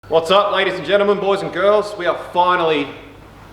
What's up, ladies and gentlemen, boys and girls? We are finally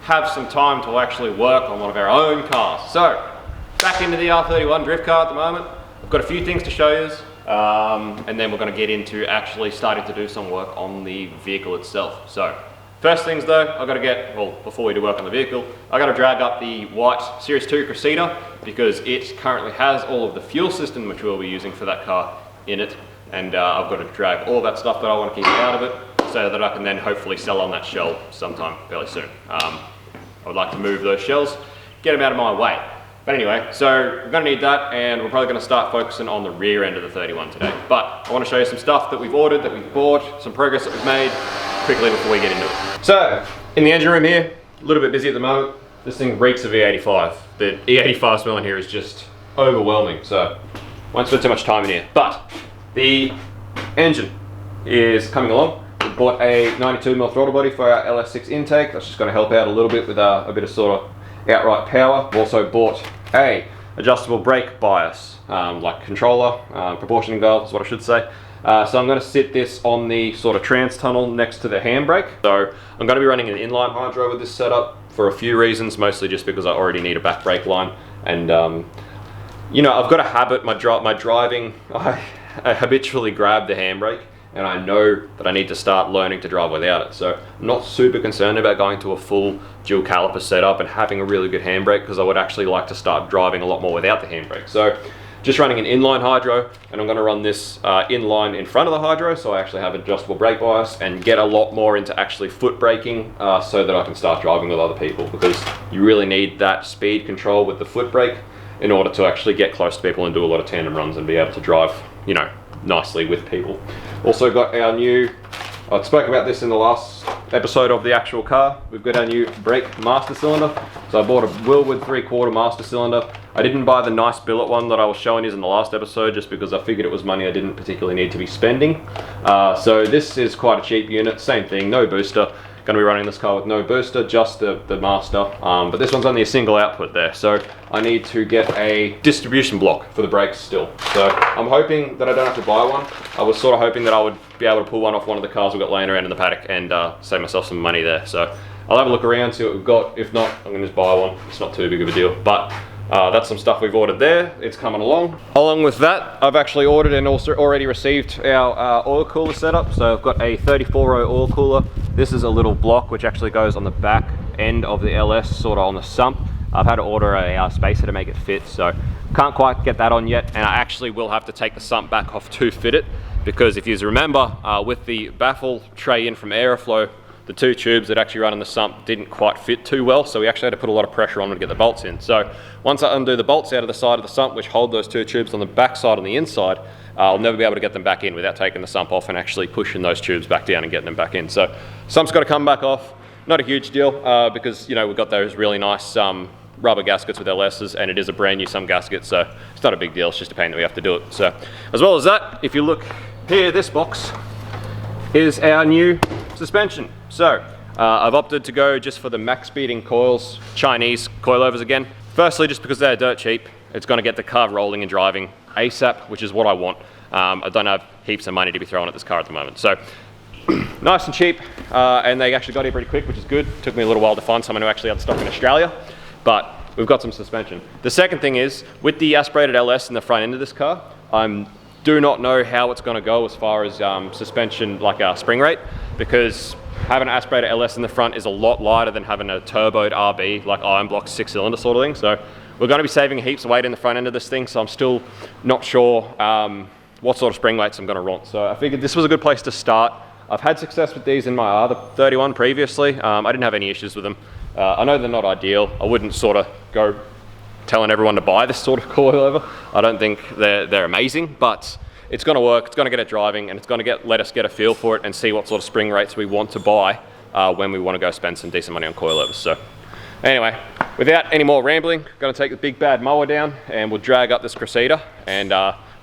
have some time to actually work on one of our own cars. So, back into the R31 drift car at the moment. I've got a few things to show you, and then we're going to get into actually starting to do some work on the vehicle itself. So, first things though, I've got to get, well, before we do work on the vehicle, I've got to drag up the white Series 2 Cressida because it currently has all of the fuel system which we'll be using for that car in it. And I've got to drag all that stuff that I want to keep out of it so that I can then hopefully sell on that shell sometime fairly soon. I would like to move those shells, get them out of my way. But anyway, so we're going to need that, and we're probably going to start focusing on the rear end of the 31 today. But I want to show you some stuff that we've ordered, that we've bought, some progress that we've made, quickly before we get into it. So, in the engine room here, a little bit busy at the moment. This thing reeks of E85. The E85 smell in here is just overwhelming, so won't spend too much time in here. But the engine is coming along. We bought a 92mm throttle body for our LS6 intake. That's just going to help out a little bit with a bit of sort of outright power. We also bought a adjustable brake bias, like controller, proportioning valve is what I should say. So I'm going to sit this on the sort of trans tunnel next to the handbrake. So I'm going to be running an inline hydro with this setup for a few reasons, mostly just because I already need a back brake line. And you know, I've got a habit, my driving, I habitually grab the handbrake, and I know that I need to start learning to drive without it. So I'm not super concerned about going to a full dual caliper setup and having a really good handbrake, because I would actually like to start driving a lot more without the handbrake. So just running an inline hydro, and I'm going to run this inline in front of the hydro, so I actually have adjustable brake bias and get a lot more into actually foot braking so that I can start driving with other people, because you really need that speed control with the foot brake in order to actually get close to people and do a lot of tandem runs and be able to drive, you know, nicely with people. Also got our new, I spoke about this in the last episode of the actual car, we've got our new brake master cylinder. So I bought a Wilwood 3/4 master cylinder. I didn't buy the nice billet one that I was showing you in the last episode just because I figured it was money I didn't particularly need to be spending. So this is quite a cheap unit, same thing, no booster. Going to be running this car with no booster, just the master, but this one's only a single output there, so I need to get a distribution block for the brakes still. So I'm hoping that I don't have to buy one. I was sort of hoping that I would be able to pull one off one of the cars we've got laying around in the paddock and save myself some money there. So I'll have a look around, see what we've got. If not, I'm going to just buy one. It's not too big of a deal, but that's some stuff we've ordered there. It's coming along. Along with that, I've actually ordered and also already received our oil cooler setup. So I've got a 34-row oil cooler. This is a little block which actually goes on the back end of the LS, sort of on the sump. I've had to order a spacer to make it fit, so can't quite get that on yet, and I actually will have to take the sump back off to fit it, because if you remember, with the baffle tray in from Aeroflow, the two tubes that actually run in the sump didn't quite fit too well, so we actually had to put a lot of pressure on to get the bolts in. So once I undo the bolts out of the side of the sump, which hold those two tubes on the back side and the inside, I'll never be able to get them back in without taking the sump off and actually pushing those tubes back down and getting them back in. So sump's got to come back off. Not a huge deal because, you know, we've got those really nice rubber gaskets with LS's, and it is a brand new sump gasket, so it's not a big deal. It's just a pain that we have to do it. So as well as that, if you look here, this box is our new suspension. So I've opted to go just for the max speeding coils, Chinese coilovers again. Firstly, just because they're dirt cheap, it's going to get the car rolling and driving ASAP, which is what I want. I don't have heaps of money to be throwing at this car at the moment. So nice and cheap, and they actually got here pretty quick, which is good. Took me a little while to find someone who actually had stock in Australia, but we've got some suspension. The second thing is, with the aspirated LS in the front end of this car, I do not know how it's going to go as far as suspension, like spring rate, because having an aspirated LS in the front is a lot lighter than having a turboed RB, like iron block 6-cylinder sort of thing. So we're going to be saving heaps of weight in the front end of this thing, so I'm still not sure what sort of spring rates I'm going to run. So I figured this was a good place to start. I've had success with these in my other 31 previously. I didn't have any issues with them. I know they're not ideal. I wouldn't sort of go telling everyone to buy this sort of coilover. I don't think they're amazing, but it's going to work. It's going to get it driving, and it's going to let us get a feel for it and see what sort of spring rates we want to buy when we want to go spend some decent money on coilovers. So anyway, without any more rambling, going to take the big bad mower down and we'll drag up this Cressida, and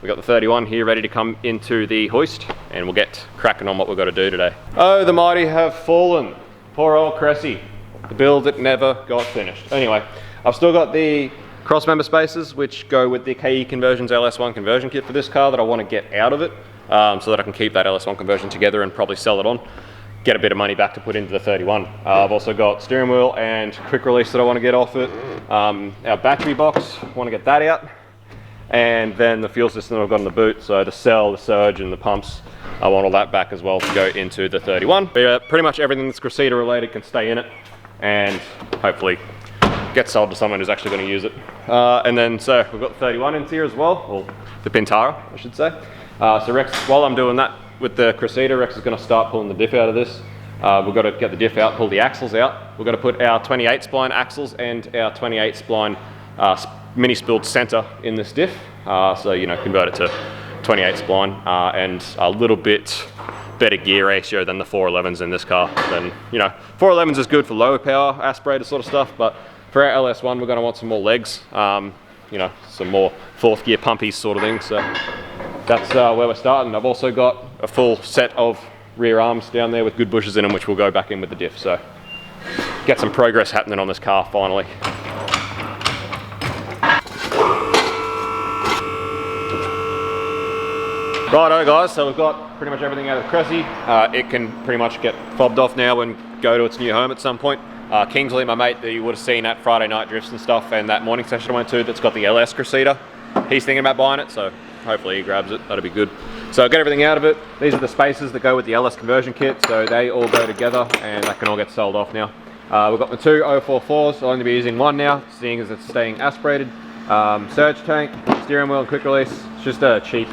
we've got the 31 here ready to come into the hoist, and we'll get cracking on what we've got to do today. Oh, the mighty have fallen. Poor old Cressy. The build that never got finished. Anyway, I've still got the cross member spacers which go with the KE Conversions LS1 conversion kit for this car that I want to get out of it, so that I can keep that LS1 conversion together and probably sell it on. get a bit of money back to put into the 31. I've also got steering wheel and quick release that I want to get off it. Our battery box, want to get that out. And then the fuel system that I've got in the boot, so the cell, the surge and the pumps, I want all that back as well to go into the 31. But pretty much everything that's Cressida related can stay in it and hopefully get sold to someone who's actually going to use it. And then so we've got the 31 in here as well, or the Pintara I should say. So Rex, while I'm doing that with the Cressida, Rex is going to start pulling the diff out of this. We've got to get the diff out, pull the axles out. We've got to put our 28 spline axles and our 28 spline mini spooled center in this diff. So, you know, convert it to 28 spline and a little bit better gear ratio than the 411s in this car. Then, you know, 411s is good for lower power aspirator sort of stuff, but for our LS1 we're going to want some more legs, you know, some more fourth gear pumpies sort of thing. So that's where we're starting. I've also got a full set of rear arms down there with good bushes in them, which will go back in with the diff. So get some progress happening on this car finally. Righto guys, so we've got pretty much everything out of the Cressy. It can pretty much get fobbed off now and go to its new home at some point. Kingsley, my mate that you would have seen at Friday night drifts and stuff, and that morning session I went to that's got the LS Cressida, he's thinking about buying it, so hopefully he grabs it, that'll be good. So get everything out of it. These are the spacers that go with the LS conversion kit, so they all go together and that can all get sold off now. We've got the two 044s, I'll only be using one now, seeing as it's staying aspirated. Surge tank, steering wheel and quick release. It's just a cheap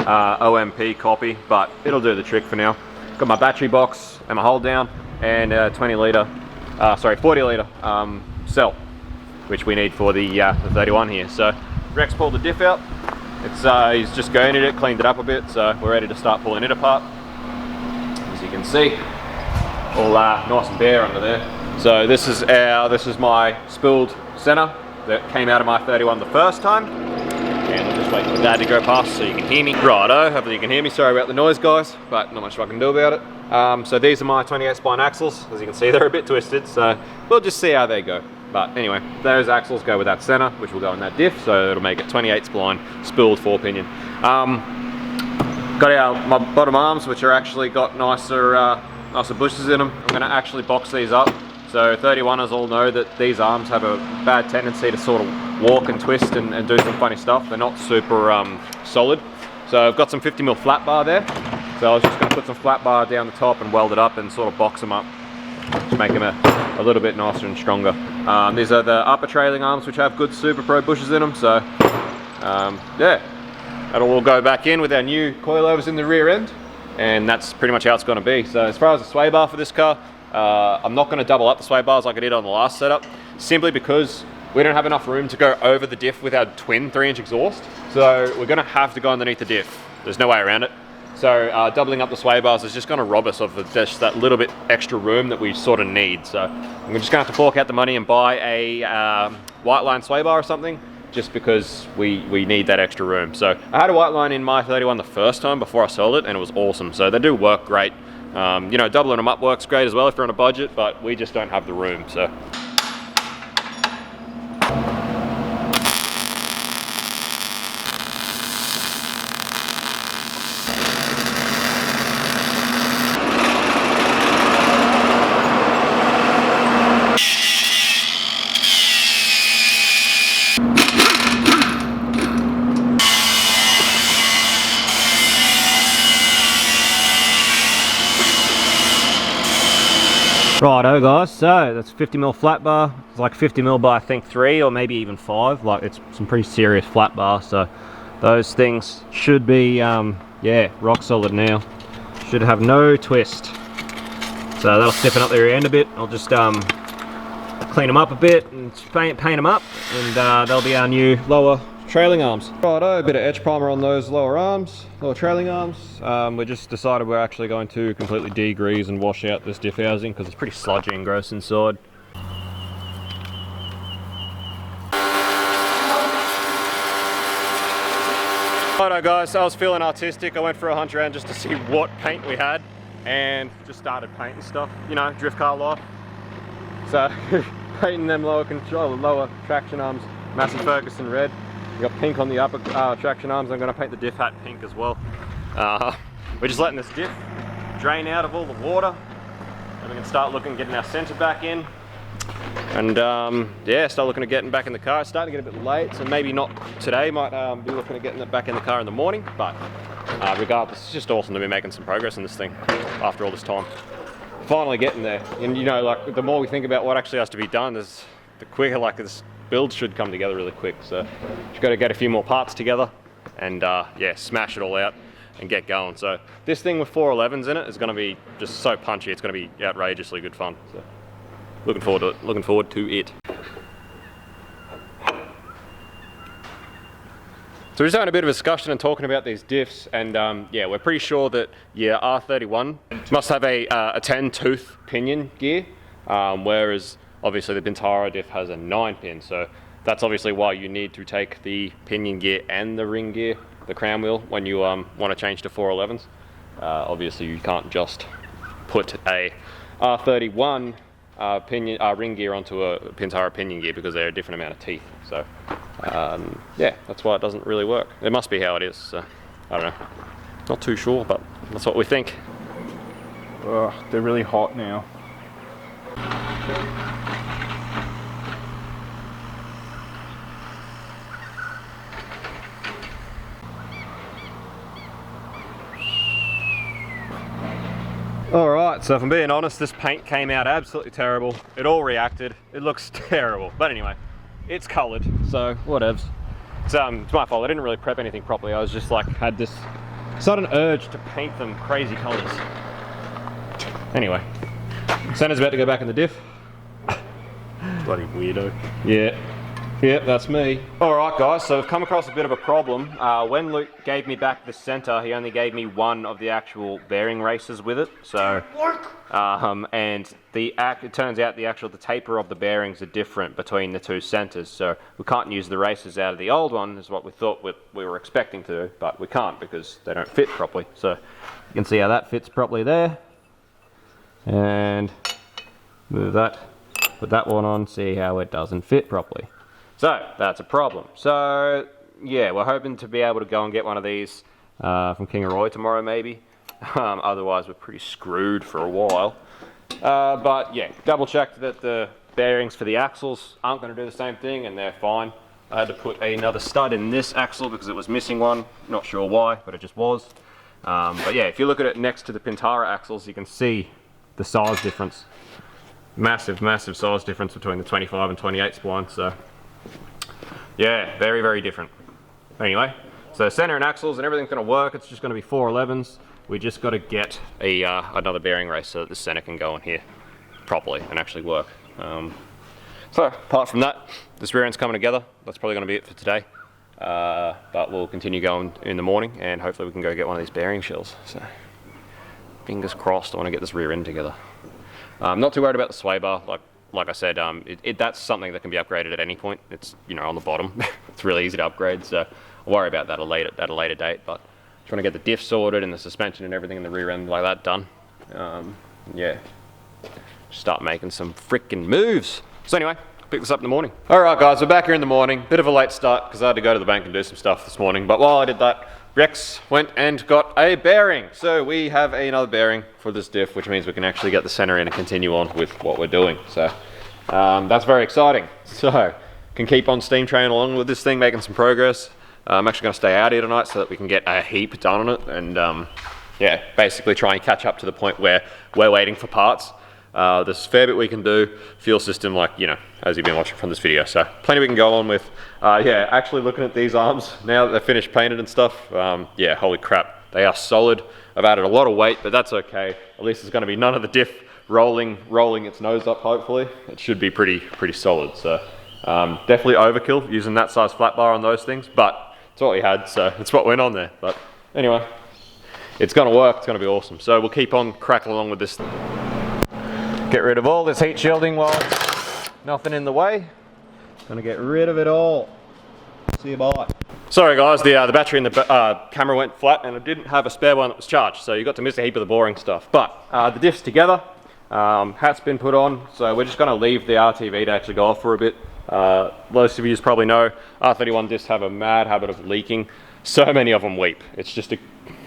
OMP copy, but it'll do the trick for now. Got my battery box and my hold down and a 40 litre cell, which we need for the 31 here. So Rex pulled the diff out. It's he's just going at it, cleaned it up a bit, so we're ready to start pulling it apart. As you can see, all nice and bare under there. So this is my spooled center that came out of my 31 the first time. And I'll just wait for Dad to go past so you can hear me. Righto, hopefully you can hear me. Sorry about the noise guys, but not much I can do about it. So these are my 28 spline axles. As you can see, they're a bit twisted, so we'll just see how they go. But anyway, those axles go with that center, which will go in that diff, so it'll make it 28 spline, spooled 4-pinion. Got my bottom arms, which are actually got nicer bushes in them. I'm going to actually box these up. So 31ers all know that these arms have a bad tendency to sort of walk and twist and do some funny stuff. They're not super solid. So I've got some 50mm flat bar there. So I was just going to put some flat bar down the top and weld it up and sort of box them up to make them a little bit nicer and stronger. These are the upper trailing arms, which have good Super Pro bushes in them. So yeah, that'll all go back in with our new coilovers in the rear end. And that's pretty much how it's going to be. So as far as the sway bar for this car, I'm not going to double up the sway bars like I did on the last setup, simply because we don't have enough room to go over the diff with our twin 3-inch exhaust. So we're going to have to go underneath the diff. There's no way around it. So doubling up the sway bars is just going to rob us of just that little bit extra room that we sort of need. So I'm just going to have to fork out the money and buy a white line sway bar or something, just because we need that extra room. So I had a white line in my 31 the first time before I sold it, and it was awesome. So they do work great. You know, doubling them up works great as well if you're on a budget, but we just don't have the room. So righto guys, so that's 50mm flat bar. It's like 50mm by I think 3 or maybe even 5. Like, it's some pretty serious flat bar. So those things should be yeah, rock solid now. Should have no twist. So that'll stiffen up the rear end a bit. I'll just clean them up a bit and paint them up, and they'll be our new lower trailing arms. Righto, a bit of etch primer on those lower trailing arms. We just decided we're actually going to completely degrease and wash out this diff housing because it's pretty sludgy and gross inside. Righto guys, so I was feeling artistic. I went for a hunt around just to see what paint we had and just started painting stuff, you know, drift car life. So painting them lower traction arms, Massey Ferguson red. We got pink on the upper traction arms. I'm going to paint the diff hat pink as well. We're just letting this diff drain out of all the water And we can start looking, getting our center back in. And yeah, start looking at getting back in the car. It's starting to get a bit late, so maybe not today. Might be looking at getting it back in the car in the morning. But regardless, it's just awesome to be making some progress in this thing after all this time. Finally getting there. And you know, like the more we think about what actually has to be done, the quicker like this build should come together really quick. So you've got to get a few more parts together and yeah, smash it all out and get going. So this thing with 411s in it is going to be just so punchy. It's going to be outrageously good fun. So looking forward to it. Looking forward to it. So we're just having a bit of a discussion and talking about these diffs, and yeah, we're pretty sure that yeah, R31 must have a 10-tooth pinion gear, whereas obviously the Pintara diff has a 9-pin. So that's obviously why you need to take the pinion gear and the ring gear, the crown wheel, when you want to change to 411s. Obviously you can't just put a R31 ring gear onto a Pintara pinion gear because they're a different amount of teeth. So yeah, that's why it doesn't really work. It must be how it is. So I don't know. Not too sure, but that's what we think. Ugh, they're really hot now. Alright, so if I'm being honest, this paint came out absolutely terrible. It all reacted. It looks terrible. But anyway, it's coloured, so whatevs. It's my fault. I didn't really prep anything properly. I was just like, had this sudden urge to paint them crazy colours. Anyway, Santa's about to go back in the diff. Bloody weirdo. Yeah. Yep, that's me. Alright guys, so I've come across a bit of a problem. When Luke gave me back the center, he only gave me one of the actual bearing races with it. So, and it turns out the taper of the bearings are different between the two centers. So we can't use the races out of the old one, is what we thought we were expecting to, but we can't because they don't fit properly. So you can see how that fits properly there. And move that, put that one on, see how it doesn't fit properly. So that's a problem. So yeah, we're hoping to be able to go and get one of these from King of Roy tomorrow maybe. Otherwise we're pretty screwed for a while. But yeah, double checked that the bearings for the axles aren't going to do the same thing and they're fine. I had to put another stud in this axle because it was missing one. Not sure why, but it just was. But yeah, if you look at it next to the Pintara axles, you can see the size difference. Massive, massive size difference between the 25 and 28 spline. So yeah, very, very different. Anyway, so center and axles and everything's going to work. It's just going to be 411s. We just got to get another bearing race so that the center can go in here properly and actually work. So apart from that, this rear end's coming together. That's probably going to be it for today. But we'll continue going in the morning and hopefully we can go get one of these bearing shells. So fingers crossed, I want to get this rear end together. I'm not too worried about the sway bar. Like I said, that's something that can be upgraded at any point. It's, you know, on the bottom. It's really easy to upgrade, so I'll worry about that at a later date. But just want to get the diff sorted and the suspension and everything in the rear end like that done. Yeah, start making some freaking moves. So anyway, pick this up in the morning. All right, guys, we're back here in the morning. Bit of a late start because I had to go to the bank and do some stuff this morning. But while I did that, Rex went and got a bearing. So we have another bearing for this diff, which means we can actually get the center in and continue on with what we're doing. So that's very exciting. So can keep on steam training along with this thing, making some progress. I'm actually going to stay out here tonight so that we can get a heap done on it. And yeah, basically try and catch up to the point where we're waiting for parts. There's a fair bit we can do. Fuel system, like, you know, as you've been watching from this video. So plenty we can go on with. Yeah, actually looking at these arms, now that they're finished painted and stuff, yeah, holy crap. They are solid. I've added a lot of weight, but that's okay. At least there's going to be none of the diff rolling its nose up, hopefully. It should be pretty solid. So definitely overkill using that size flat bar on those things, but it's what we had, so it's what went on there. But anyway, it's going to work. It's going to be awesome. So we'll keep on cracking along with this. Get rid of all this heat shielding while nothing in the way. Gonna get rid of it all. See you, bye. Sorry guys, the battery in the camera went flat and I didn't have a spare one that was charged, so you got to miss a heap of the boring stuff. But the diff's together, hat's been put on, so we're just gonna leave the RTV to actually go off for a bit. Most of you probably know R31 diffs have a mad habit of leaking. So many of them weep. It's just a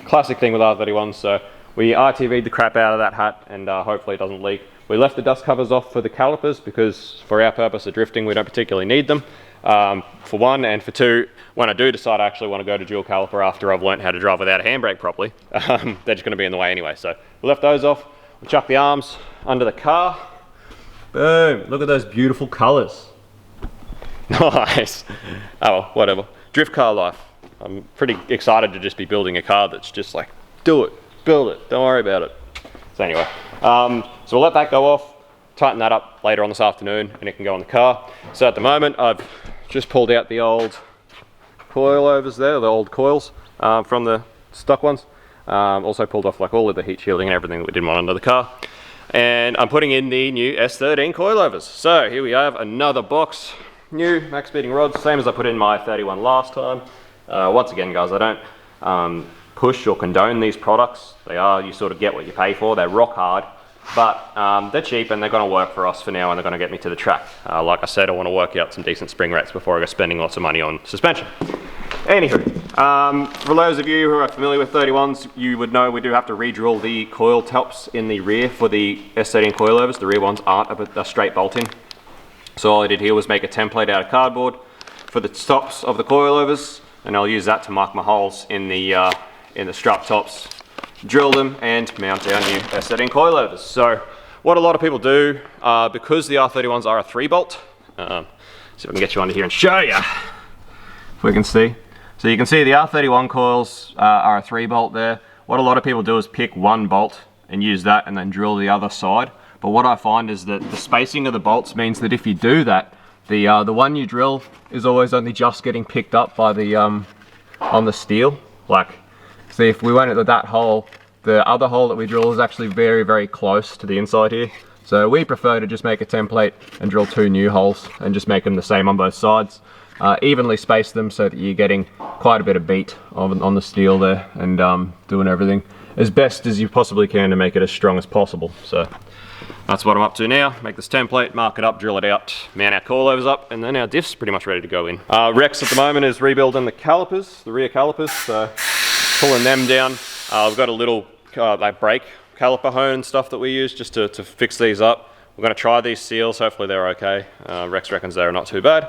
classic thing with R31s, so we RTV'd the crap out of that hat, and hopefully it doesn't leak. We left the dust covers off for the calipers because for our purpose of drifting we don't particularly need them, for one, and for two, when I do decide I actually want to go to dual caliper after I've learned how to drive without a handbrake properly, they're just going to be in the way anyway. So we left those off. We'll chuck the arms under the car. Boom, look at those beautiful colours. Nice. Oh well, whatever. Drift car life. I'm pretty excited to just be building a car that's just like, do it, build it, don't worry about it. So anyway, so we'll let that go off, tighten that up later on this afternoon, and it can go in the car. So at the moment, I've just pulled out the old coilovers there, the old coils from the stock ones. Also pulled off like all of the heat shielding and everything that we didn't want under the car. And I'm putting in the new S13 coilovers. So here we have another box, new max speeding rods, same as I put in my 31 last time. Once again, guys, I don't push or condone these products. They are, you sort of get what you pay for. They're rock hard, but they're cheap and they're going to work for us for now, and they're going to get me to the track. Like I said, I want to work out some decent spring rates before I go spending lots of money on suspension. Anywho, for those of you who are familiar with 31s, you would know we do have to re-drill the coil tops in the rear for the S13 coilovers. The rear ones aren't a straight bolt in. So all I did here was make a template out of cardboard for the tops of the coilovers, and I'll use that to mark my holes in the strap tops, drill them, and mount our new S13 coilovers. So what a lot of people do, because the R31s are a 3-bolt, see if I can get you under here and show you, if we can see. So you can see the R31 coils are a 3-bolt there. What a lot of people do is pick one bolt and use that and then drill the other side. But what I find is that the spacing of the bolts means that if you do that, the one you drill is always only just getting picked up by the on the steel. Like, see, if we went into that hole, the other hole that we drill is actually very, very close to the inside here. So we prefer to just make a template and drill 2 new holes and just make them the same on both sides. Evenly space them so that you're getting quite a bit of beat on the steel there, and doing everything as best as you possibly can to make it as strong as possible. So that's what I'm up to now. Make this template, mark it up, drill it out, mount our coilovers up, and then our diff's pretty much ready to go in. Rex at the moment is rebuilding the calipers, the rear calipers, so pulling them down. I've got a little like brake caliper hone and stuff that we use just to fix these up. We're going to try these seals, hopefully they're okay. Rex reckons they're not too bad.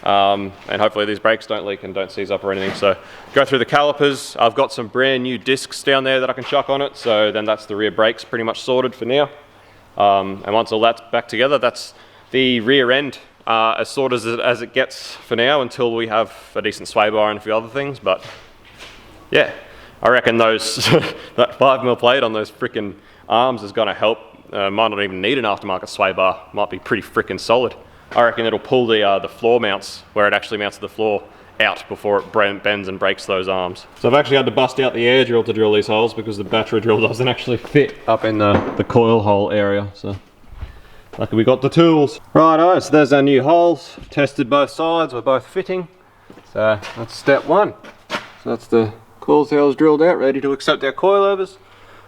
And hopefully these brakes don't leak and don't seize up or anything. So go through the calipers. I've got some brand new discs down there that I can chuck on it, so then that's the rear brakes pretty much sorted for now. And once all that's back together, that's the rear end as sorted as it gets for now, until we have a decent sway bar and a few other things. But yeah, I reckon those that 5mm plate on those freaking arms is going to help. Might not even need an aftermarket sway bar, might be pretty freaking solid. I reckon it'll pull the floor mounts, where it actually mounts to the floor, out before it bends and breaks those arms. So I've actually had to bust out the air drill to drill these holes because the battery drill doesn't actually fit up in the coil hole area. So luckily we got the tools. Righto, so there's our new holes. Tested both sides, we're both fitting. So that's step 1. So that's the coil tails drilled out, ready to accept our coilovers.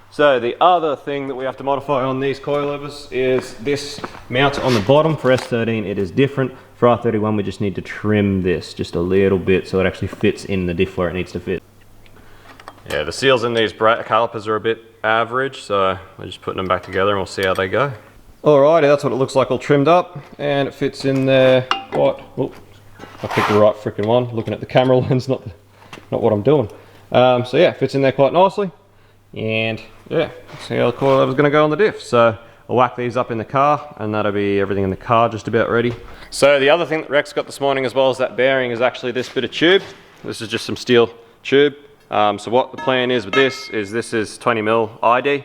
So the other thing that we have to modify on these coilovers is this mount on the bottom. For S13 it is different. For R31 we just need to trim this just a little bit so it actually fits in the diff where it needs to fit. Yeah, the seals in these calipers are a bit average, so we're just putting them back together and we'll see how they go. Alrighty, that's what it looks like all trimmed up, and it fits in there quite... Oh, I picked the right freaking one, looking at the camera lens, not what I'm doing. So yeah, it fits in there quite nicely. And yeah, see how the coilover is going to go on the diff. So I'll whack these up in the car, and that'll be everything in the car just about ready. So the other thing that Rex got this morning, as well as that bearing, is actually this bit of tube. This is just some steel tube. So what the plan is with this is 20mm ID,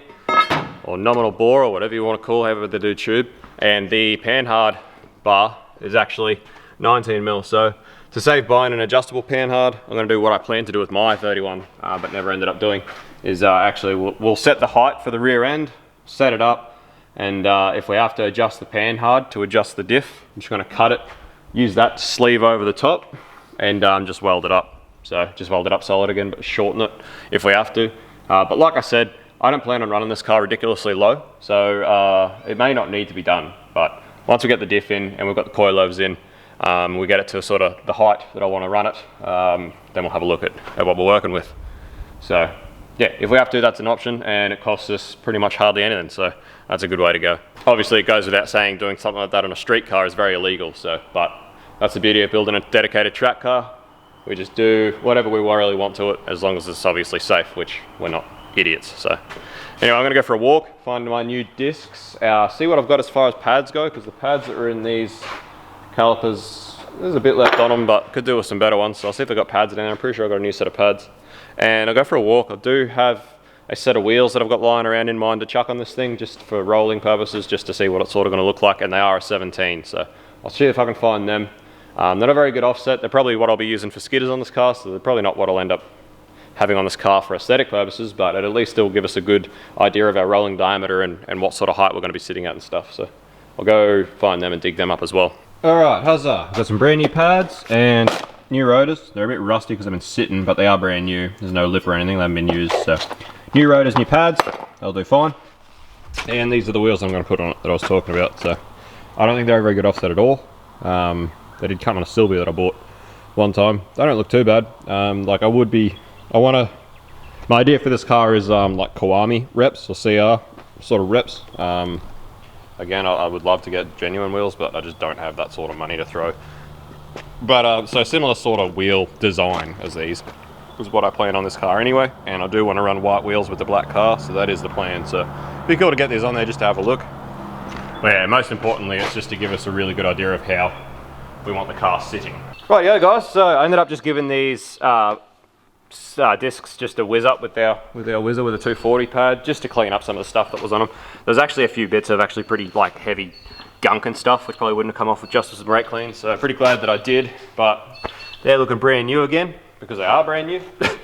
or nominal bore, or whatever you want to call, however they do tube. And the panhard bar is actually 19mm. So to save buying an adjustable panhard, I'm going to do what I plan to do with my 31, but never ended up doing, is actually we'll set the height for the rear end, set it up, and if we have to adjust the panhard to adjust the diff, I'm just going to cut it, use that sleeve over the top, and just weld it up. So just weld it up solid again, but shorten it if we have to. But like I said, I don't plan on running this car ridiculously low, so it may not need to be done. But once we get the diff in and we've got the coilovers in, we get it to sort of the height that I want to run it, then we'll have a look at what we're working with. So yeah, if we have to, that's an option, and it costs us pretty much hardly anything, so that's a good way to go. Obviously, it goes without saying, doing something like that on a street car is very illegal, so, but that's the beauty of building a dedicated track car. We just do whatever we really want to it, as long as it's obviously safe, which we're not idiots, so. Anyway, I'm gonna go for a walk, find my new discs, see what I've got as far as pads go, because the pads that are in these calipers, there's a bit left on them, but could do with some better ones, so I'll see if I've got pads in there. I'm pretty sure I've got a new set of pads. And I'll go for a walk. I do have a set of wheels that I've got lying around in mind to chuck on this thing, just for rolling purposes, just to see what it's sort of going to look like, and they are a 17, so I'll see if I can find them. Not a very good offset. They're probably what I'll be using for skidders on this car, so they're probably not what I'll end up having on this car for aesthetic purposes, but it at least still give us a good idea of our rolling diameter and what sort of height we're going to be sitting at and stuff, so I'll go find them and dig them up as well. Alright, huzzah! I've got some brand new pads and new rotors. They're a bit rusty because they've been sitting, but they are brand new. There's no lip or anything, they haven't been used. So new rotors, new pads, they'll do fine. And these are the wheels I'm going to put on it that I was talking about. So I don't think they're a very good offset at all. They did come on a Sylvia that I bought one time. They don't look too bad. Like my idea for this car is like Kiwami reps or CR sort of reps. Again, I would love to get genuine wheels, but I just don't have that sort of money to throw. But so similar sort of wheel design as these is what I plan on this car anyway, and I do want to run white wheels with the black car, so that is the plan. So it'd be cool to get these on there just to have a look. But yeah, most importantly, it's just to give us a really good idea of how we want the car sitting. Right, yeah, guys. So I ended up just giving these discs just a whiz up with our whizzer with a 240 pad, just to clean up some of the stuff that was on them. There's actually a few bits of actually pretty like heavy gunk and stuff, which probably wouldn't have come off with just some brake clean, so pretty glad that I did. But they're looking brand new again, because they are brand new. They've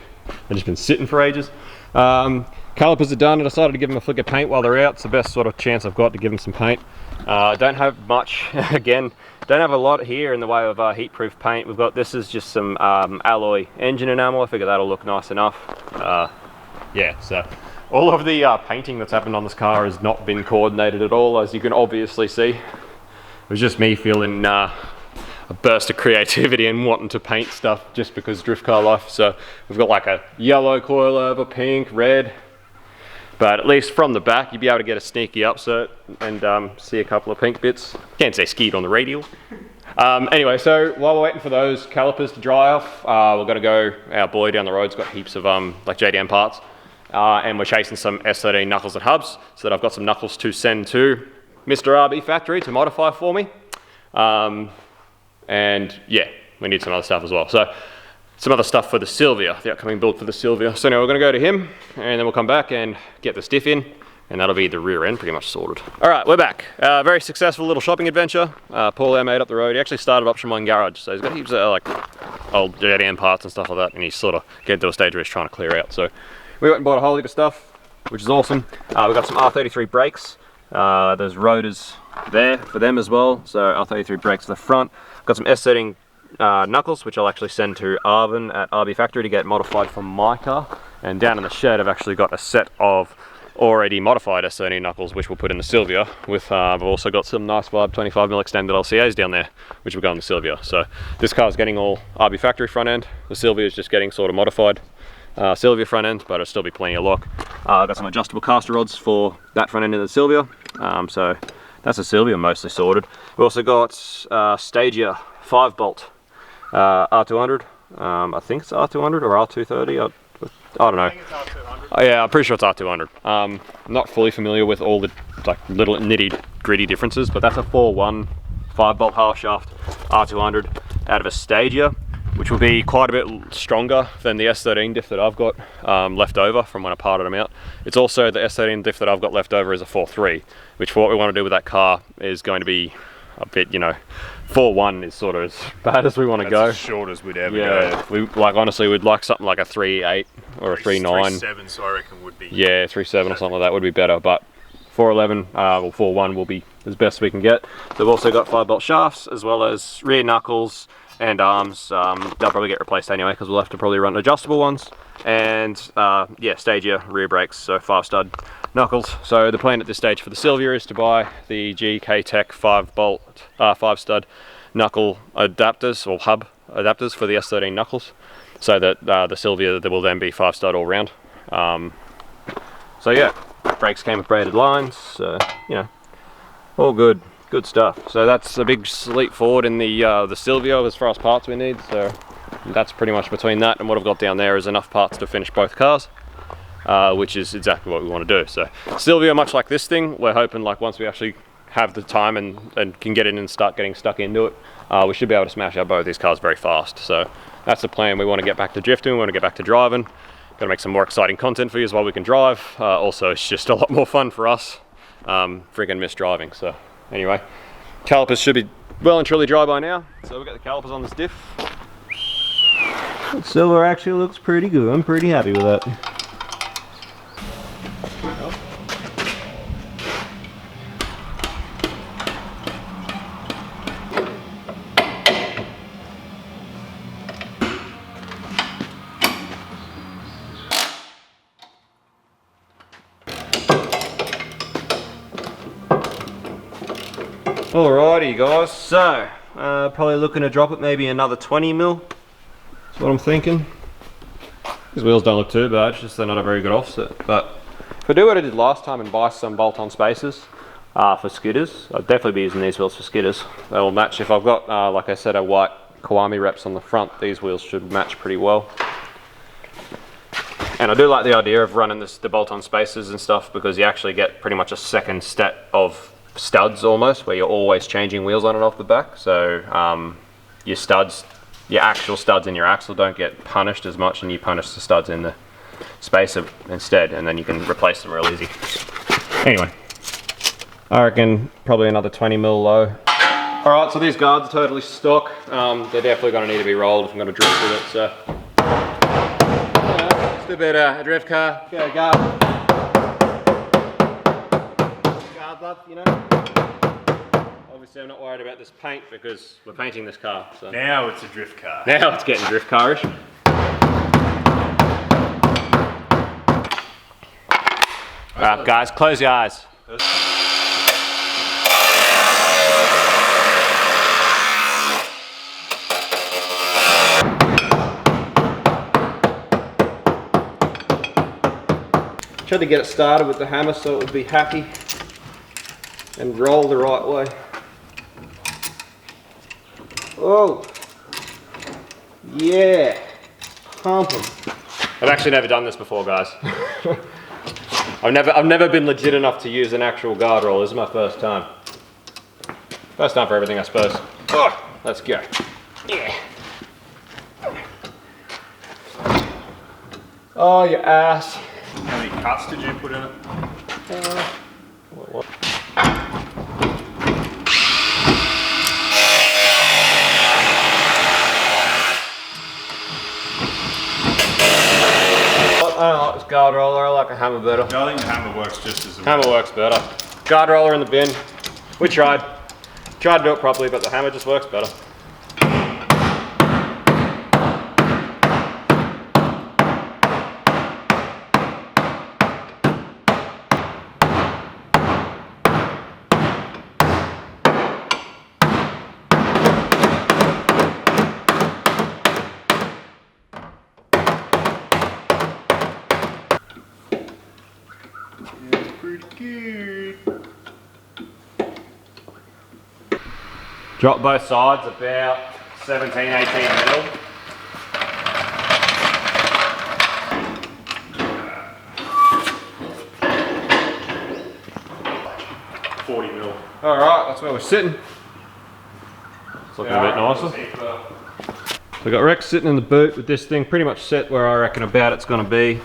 just been sitting for ages. Calipers are done. I decided to give them a flick of paint while they're out. It's the best sort of chance I've got to give them some paint. Don't have much, again, don't have a lot here in the way of heat-proof paint. We've got, this is just some alloy engine enamel. I figure that'll look nice enough. Yeah, so all of the painting that's happened on this car has not been coordinated at all, as you can obviously see. It was just me feeling a burst of creativity and wanting to paint stuff just because drift car life. So we've got like a yellow coilover, pink, red. But at least from the back, you'll be able to get a sneaky upsert and see a couple of pink bits. Can't say skied on the radial. Anyway, so while we're waiting for those calipers to dry off, we're going to go, our boy down the road's got heaps of like JDM parts. And we're chasing some S13 knuckles and hubs, so that I've got some knuckles to send to Mr. RB factory to modify for me. And yeah, we need some other stuff as well. So some other stuff for the Sylvia, the upcoming build for the Sylvia. So now we're going to go to him, and then we'll come back and get the Diff in, and that'll be the rear end pretty much sorted. All right, we're back. Very successful little shopping adventure. Paul, our mate up the road, he actually started Option 1 Garage, so he's got heaps of like old JDM parts and stuff like that, and he's sort of getting to a stage where he's trying to clear out. So we went and bought a whole heap of stuff, which is awesome. We've got some R33 brakes. There's rotors there for them as well. So R33 brakes at the front. Got some S13 knuckles, which I'll actually send to Arvin at RB Factory to get modified for my car. And down in the shed, I've actually got a set of already modified S13 knuckles, which we'll put in the Sylvia. With I've also got some nice vibe 25mm extended LCAs down there, which will go in the Sylvia. So this car's getting all RB Factory front end. The Sylvia is just getting sort of modified Sylvia front end, but it'll still be plenty of lock. I've got some adjustable caster rods for that front end of the Sylvia. So that's the Sylvia mostly sorted. We've also got Stagia 5-bolt R200. I think it's R200 or R230. I don't know. I think it's R200. Yeah, I'm pretty sure it's R200. I'm not fully familiar with all the like little nitty gritty differences, but that's a 4.1 5-bolt half shaft R200 out of a Stagia, which will be quite a bit stronger than the S13 diff that I've got left over from when I parted them out. It's also the S13 diff that I've got left over is a 4.3, which for what we want to do with that car is going to be a bit, you know, 4.1 is sort of as bad as we want to go. As short as we'd ever go. We like, honestly, we'd like something like a 3.8 or a 3.9. 3.7, so I reckon would be. Yeah, 3.7 or something like that would be better, but 4.11 or 4.1 will be as best we can get. We've also got 5-bolt shafts as well as rear knuckles and arms. They'll probably get replaced anyway because we'll have to probably run adjustable ones. And yeah, Stagia rear brakes, so 5-stud knuckles. So the plan at this stage for the Sylvia is to buy the GK Tech 5-bolt 5-stud knuckle adapters or hub adapters for the S13 knuckles, so that the Sylvia will then be 5-stud all round. So yeah, brakes came with braided lines, so you know, all good stuff. So that's a big leap forward in the Silvio as far as parts we need. So that's pretty much between that and what I've got down there is enough parts to finish both cars, which is exactly what we want to do. So Silvio, much like this thing, we're hoping like once we actually have the time and can get in and start getting stuck into it, we should be able to smash out both these cars very fast. So that's the plan. We want to get back to drifting, we want to get back to driving, got to make some more exciting content for you while we can drive. Also, it's just a lot more fun for us. Freaking miss driving. So anyway, calipers should be well and truly dry by now. So we've got the calipers on this diff. Silver actually looks pretty good. I'm pretty happy with that. Alrighty guys, so probably looking to drop it maybe another 20 mil. That's what I'm thinking. These wheels don't look too bad, it's just they're not a very good offset. But if I do what I did last time and buy some bolt-on spacers for skidders, I'll definitely be using these wheels for skidders. They will match. If I've got, like I said, a white Kiwami reps on the front, these wheels should match pretty well. And I do like the idea of running the bolt-on spacers and stuff because you actually get pretty much a second set of studs almost, where you're always changing wheels on and off the back. So your actual studs in your axle don't get punished as much, and you punish the studs in the spacer instead, and then you can replace them real easy. Anyway, I reckon probably another 20 mil low. Alright, so these guards are totally stock. They're definitely going to need to be rolled if I'm going to drift with it. So just a bit of a drift car, bit of guard love, you know. Obviously I'm not worried about this paint because we're painting this car. So now it's a drift car. Now it's getting drift carish. Alright guys, close your eyes. Tried to get it started with the hammer so it would be happy and roll the right way. Oh, yeah, pump 'em. I've actually never done this before, guys. I've never been legit enough to use an actual guard roll. This is my first time. First time for everything, I suppose. Oh, let's go. Yeah. Oh, your ass. How many cuts did you put in it? What? I don't like this guard roller, I like a hammer better. No, I think the hammer works just as well. Hammer works better. Guard roller in the bin. We tried. Tried to do it properly, but the hammer just works better. Drop both sides about 17, 18 mil. $40 Alright, that's where we're sitting. It's looking a bit nicer. So we've got Rex sitting in the boot with this thing pretty much set where I reckon about it's going to be.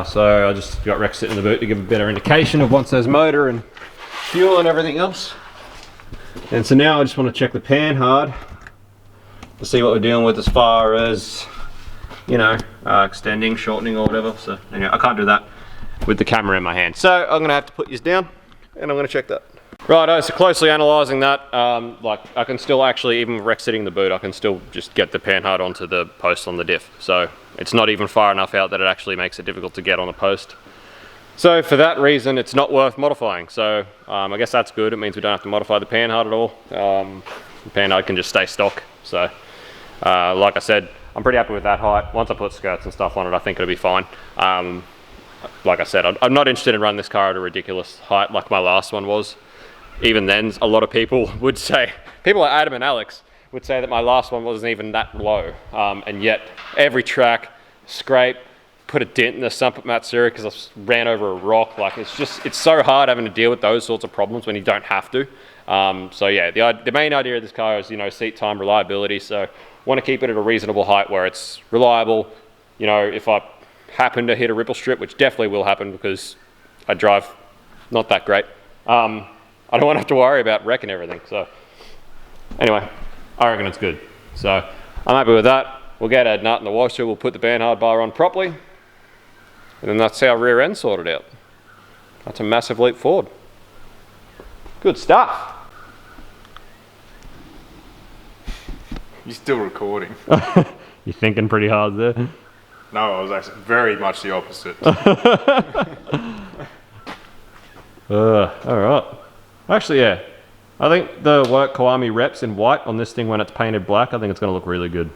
So I just got Rex sitting in the boot to give a better indication of once there's motor and fuel and everything else. And so now I just want to check the pan hard to see what we're dealing with as far as, you know, extending, shortening or whatever. So anyway, I can't do that with the camera in my hand. So I'm going to have to put these down and I'm going to check that. Righto, so closely analysing that, like I can still actually, even with Rex sitting in the boot, I can still just get the pan hard onto the post on the diff. So it's not even far enough out that it actually makes it difficult to get on the post. So for that reason, it's not worth modifying. So I guess that's good. It means we don't have to modify the pan hard at all. The pan hard can just stay stock. So like I said, I'm pretty happy with that height. Once I put skirts and stuff on it, I think it'll be fine. like I said, I'm not interested in running this car at a ridiculous height like my last one was. Even then, a lot of people would say, people like Adam and Alex would say that my last one wasn't even that low. And yet, every track, scrape, put a dent in the sump at Matsuri because I ran over a rock. Like, it's so hard having to deal with those sorts of problems when you don't have to. So yeah, the main idea of this car is, you know, seat time, reliability. So want to keep it at a reasonable height where it's reliable. You know, if I happen to hit a ripple strip, which definitely will happen because I drive not that great, I don't want to have to worry about wrecking everything. So anyway, I reckon it's good. So I'm happy with that. We'll get a nut in the washer, we'll put the Bernhard bar on properly, and then that's our rear end sorted out. That's a massive leap forward. Good stuff. You're still recording. You're thinking pretty hard there. No, I was actually very much the opposite. Alright. Actually, yeah. I think the work Kiwami reps in white on this thing when it's painted black, I think it's going to look really good.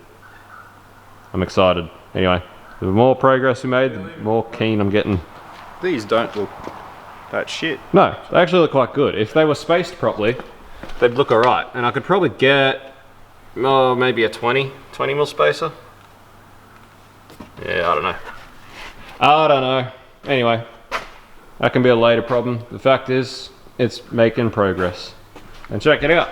I'm excited. Anyway, the more progress we made, the more keen I'm getting. These don't look that shit. No, they actually look quite good. If they were spaced properly, they'd look alright. And I could probably get, maybe a 20 mil spacer. Yeah, I don't know. Anyway, that can be a later problem. The fact is, it's making progress. And check it out.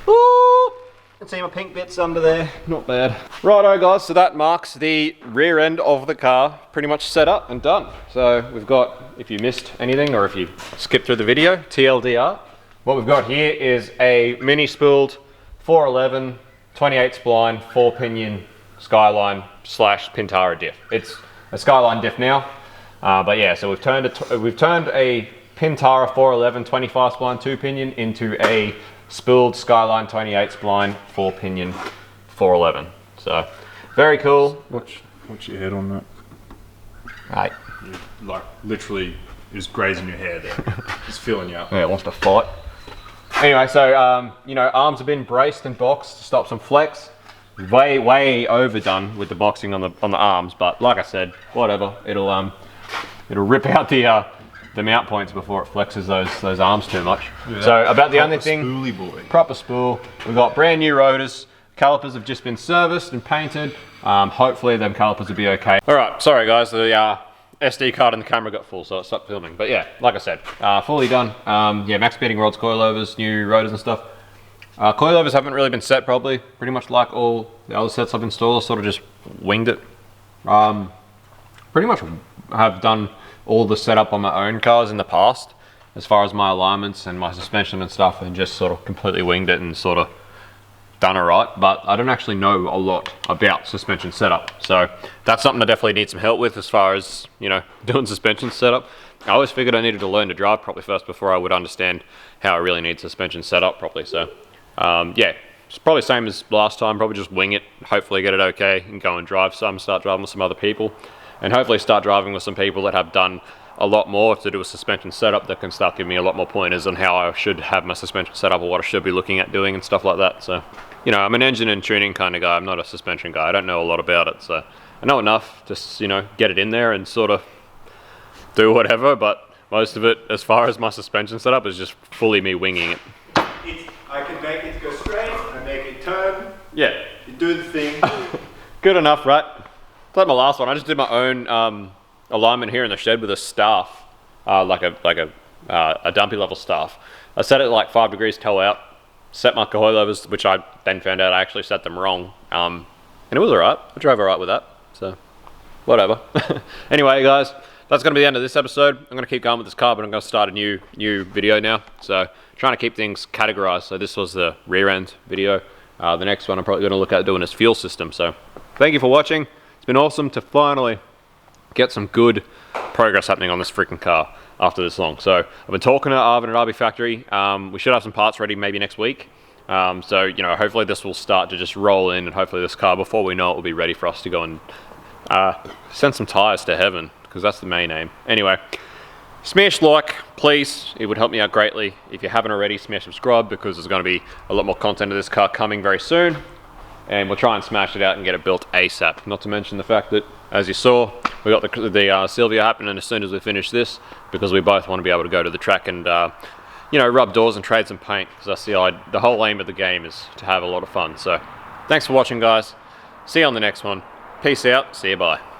Ooh, can see my pink bits under there. Not bad. Righto guys, so that marks the rear end of the car pretty much set up and done. So we've got, if you missed anything or if you skipped through the video, TLDR. What we've got here is a mini spooled 411 28 spline 4 pinion Skyline / Pintara diff. It's a Skyline diff now, but yeah, so we've turned a Pintara 411 25 spline 2 pinion into a spooled Skyline 28 spline 4 pinion 411. So very cool. Watch your head on that. Right. You, like literally is grazing your hair there. It's filling you up. Yeah, it wants to fight. Anyway, so you know, arms have been braced and boxed to stop some flex. Way overdone with the boxing on the arms, but like I said, whatever. It'll rip out the mount points before it flexes those arms too much. Yeah, so about the only thing, spoolie boy. Proper spool. We've got brand new rotors. Calipers have just been serviced and painted. Hopefully them calipers will be okay. All right, sorry guys, the SD card and the camera got full, so it stopped filming. But yeah, like I said, fully done. Yeah, max beating rods, coilovers, new rotors and stuff. Coilovers haven't really been set properly. Pretty much like all the other sets I've installed, I sort of just winged it. Pretty much have done all the setup on my own cars in the past, as far as my alignments and my suspension and stuff, and just sort of completely winged it and sort of done alright. But I don't actually know a lot about suspension setup, so that's something I definitely need some help with as far as, you know, doing suspension setup. I always figured I needed to learn to drive properly first before I would understand how I really need suspension set up properly. So yeah, it's probably the same as last time, probably just wing it, hopefully get it okay and go and drive some, start driving with some other people, and hopefully start driving with some people that have done a lot more to do a suspension setup that can start giving me a lot more pointers on how I should have my suspension set up or what I should be looking at doing and stuff like that. So, you know, I'm an engine and tuning kind of guy, I'm not a suspension guy, I don't know a lot about it, so I know enough to, you know, get it in there and sort of do whatever, but most of it, as far as my suspension setup, is just fully me winging it. I can make it go straight, I make it turn. Yeah. You do the thing. Good enough, right? It's like my last one. I just did my own alignment here in the shed with a staff, like a dumpy level staff. I set it like 5 degrees toe out, set my coilovers, which I then found out I actually set them wrong, and it was alright. I drove alright with that, so whatever. Anyway, guys, that's going to be the end of this episode. I'm going to keep going with this car, but I'm going to start a new video now. So trying to keep things categorized. So this was the rear end video. The next one I'm probably going to look at doing is fuel system. So thank you for watching. It's been awesome to finally get some good progress happening on this freaking car after this long. So I've been talking to Arvin at RB Factory. We should have some parts ready maybe next week. So, you know, hopefully this will start to just roll in, and hopefully this car, before we know it, will be ready for us to go and send some tires to heaven, because that's the main aim. Anyway, smash like, please. It would help me out greatly. If you haven't already, smash subscribe, because there's going to be a lot more content of this car coming very soon. and we'll try and smash it out and get it built ASAP. Not to mention the fact that, as you saw, we got the Sylvia happening as soon as we finish this, because we both want to be able to go to the track and you know, rub doors and trade some paint, because that's the whole aim of the game is to have a lot of fun. So thanks for watching, guys. See you on the next one. Peace out. See you. Bye.